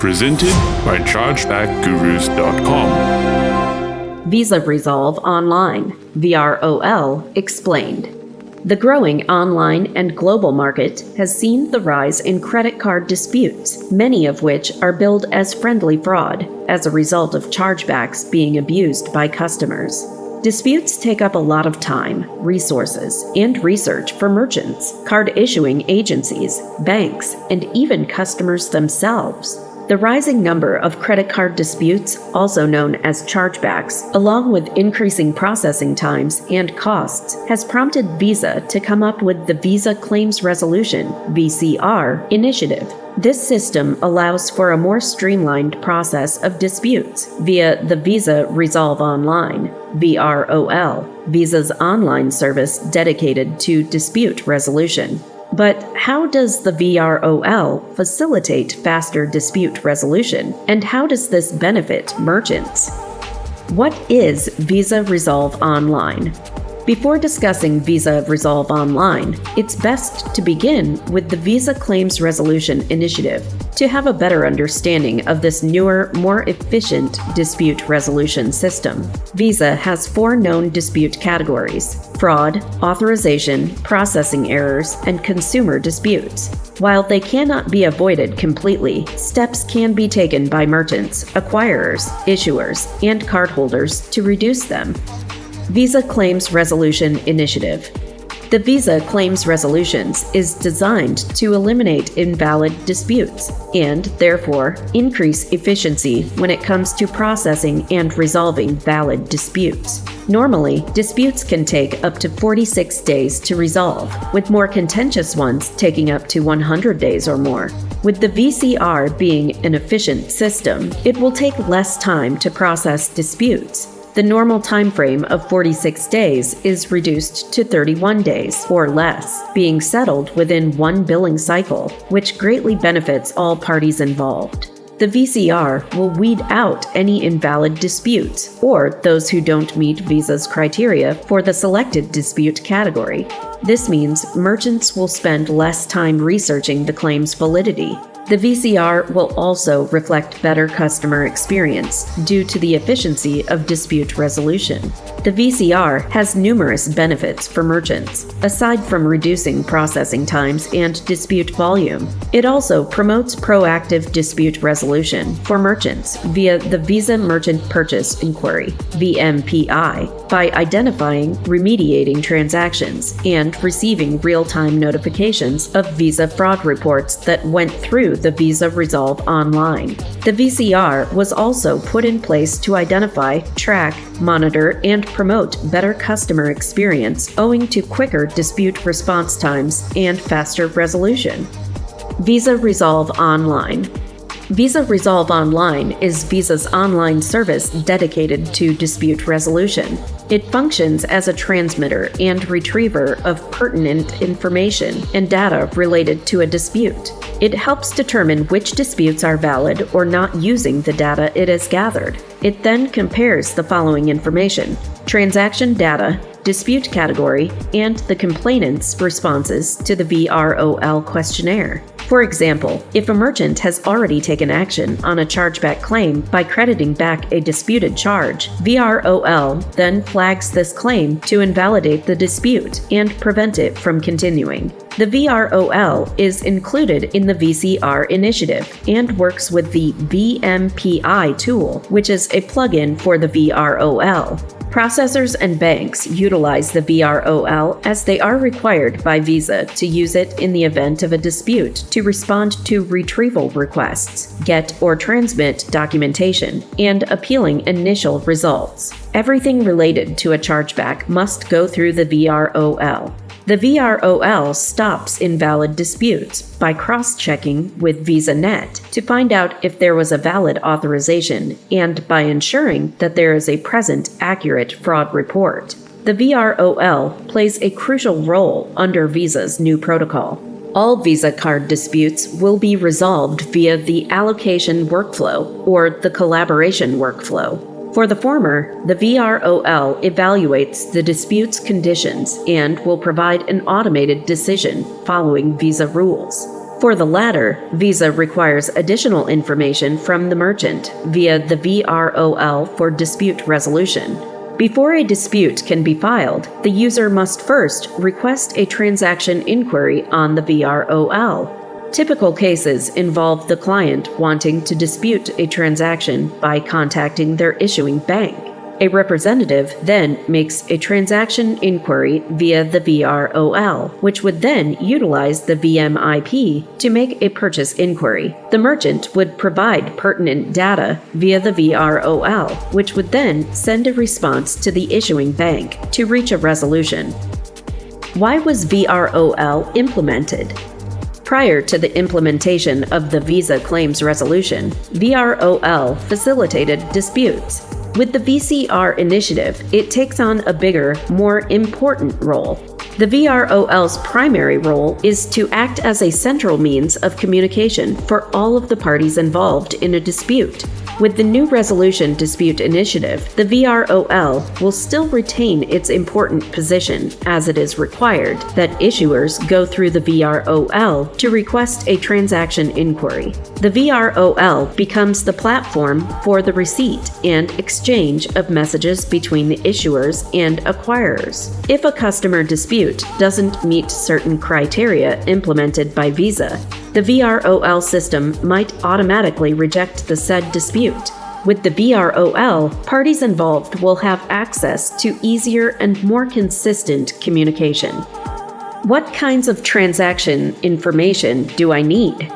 Presented by chargebacks.com. Visa Resolve Online, VROL, explained. The growing online and global market has seen the rise in credit card disputes, many of which are billed as friendly fraud as a result of chargebacks being abused by customers. Disputes take up a lot of time, resources, and research for merchants, card issuing agencies, banks, and even customers themselves. The rising number of credit card disputes, also known as chargebacks, along with increasing processing times and costs, has prompted Visa to come up with the Visa Claims Resolution (VCR) initiative. This system allows for a more streamlined process of disputes via the Visa Resolve Online (VROL), Visa's online service dedicated to dispute resolution. But how does the VROL facilitate faster dispute resolution, and how does this benefit merchants? What is Visa Resolve Online? Before discussing Visa Resolve Online, it's best to begin with the Visa Claims Resolution Initiative to have a better understanding of this newer, more efficient dispute resolution system. Visa has 4 known dispute categories: fraud, authorization, processing errors, and consumer disputes. While they cannot be avoided completely, steps can be taken by merchants, acquirers, issuers, and cardholders to reduce them. Visa Claims Resolution Initiative. The Visa Claims Resolutions is designed to eliminate invalid disputes and, therefore, increase efficiency when it comes to processing and resolving valid disputes. Normally, disputes can take up to 46 days to resolve, with more contentious ones taking up to 100 days or more. With the VCR being an efficient system, it will take less time to process disputes. The normal time frame of 46 days is reduced to 31 days or less, being settled within 1 billing cycle, which greatly benefits all parties involved. The VCR will weed out any invalid disputes or those who don't meet Visa's criteria for the selected dispute category. This means merchants will spend less time researching the claim's validity. The VCR will also reflect better customer experience due to the efficiency of dispute resolution. The VCR has numerous benefits for merchants, aside from reducing processing times and dispute volume. It also promotes proactive dispute resolution for merchants via the Visa Merchant Purchase Inquiry (VMPI) by identifying, remediating transactions, and receiving real-time notifications of Visa fraud reports that went through the Visa Resolve Online. The VCR was also put in place to identify, track, monitor, and promote better customer experience owing to quicker dispute response times and faster resolution. Visa Resolve Online. Visa Resolve Online is Visa's online service dedicated to dispute resolution. It functions as a transmitter and retriever of pertinent information and data related to a dispute. It helps determine which disputes are valid or not using the data it has gathered. It then compares the following information: transaction data, dispute category, and the complainant's responses to the VROL questionnaire. For example, if a merchant has already taken action on a chargeback claim by crediting back a disputed charge, VROL then flags this claim to invalidate the dispute and prevent it from continuing. The VROL is included in the VCR initiative and works with the VMPI tool, which is a plugin for the VROL. Processors and banks utilize the VROL as they are required by Visa to use it in the event of a dispute to respond to retrieval requests, get or transmit documentation, and appealing initial results. Everything related to a chargeback must go through the VROL. The VROL stops invalid disputes by cross-checking with VisaNet to find out if there was a valid authorization and by ensuring that there is a present accurate fraud report. The VROL plays a crucial role under Visa's new protocol. All Visa card disputes will be resolved via the allocation workflow or the collaboration workflow. For the former, the VROL evaluates the dispute's conditions and will provide an automated decision following Visa rules. For the latter, Visa requires additional information from the merchant via the VROL for dispute resolution. Before a dispute can be filed, the user must first request a transaction inquiry on the VROL. Typical cases involve the client wanting to dispute a transaction by contacting their issuing bank. A representative then makes a transaction inquiry via the VROL, which would then utilize the VMIP to make a purchase inquiry. The merchant would provide pertinent data via the VROL, which would then send a response to the issuing bank to reach a resolution. Why was VROL implemented? Prior to the implementation of the Visa Claims Resolution, VROL facilitated disputes. With the VCR initiative, it takes on a bigger, more important role. The VROL's primary role is to act as a central means of communication for all of the parties involved in a dispute. With the new Resolution Dispute Initiative, the VROL will still retain its important position, as it is required that issuers go through the VROL to request a transaction inquiry. The VROL becomes the platform for the receipt and exchange of messages between the issuers and acquirers. If a customer dispute doesn't meet certain criteria implemented by Visa, the VROL system might automatically reject the said dispute. With the VROL, parties involved will have access to easier and more consistent communication. What kinds of transaction information do I need?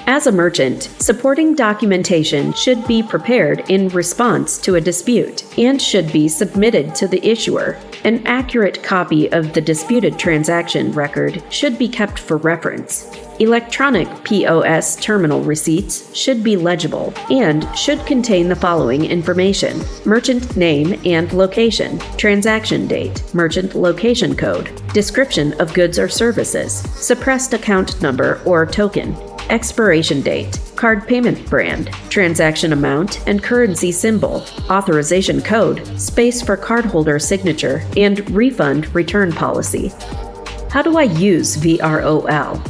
As a merchant, supporting documentation should be prepared in response to a dispute and should be submitted to the issuer. An accurate copy of the disputed transaction record should be kept for reference. Electronic POS terminal receipts should be legible and should contain the following information: merchant name and location, transaction date, merchant location code, description of goods or services, suppressed account number or token, expiration date, card payment brand, transaction amount and currency symbol, authorization code, space for cardholder signature, and refund return policy. How do I use VROL?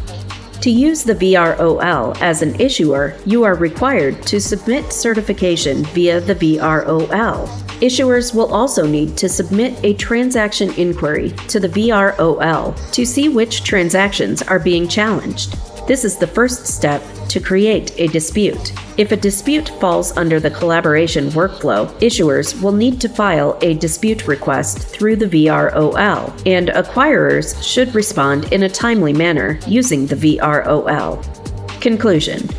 To use the VROL as an issuer, you are required to submit certification via the VROL. Issuers will also need to submit a transaction inquiry to the VROL to see which transactions are being challenged. This is the first step to create a dispute. If a dispute falls under the collaboration workflow, issuers will need to file a dispute request through the VROL, and acquirers should respond in a timely manner using the VROL. Conclusion.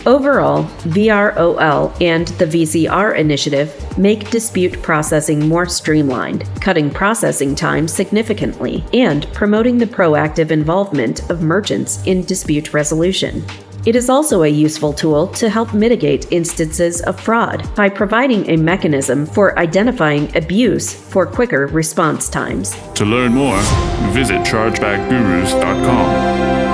Overall, VROL and the VCR initiative make dispute processing more streamlined, cutting processing time significantly, and promoting the proactive involvement of merchants in dispute resolution. It is also a useful tool to help mitigate instances of fraud by providing a mechanism for identifying abuse for quicker response times. To learn more, visit chargebackgurus.com.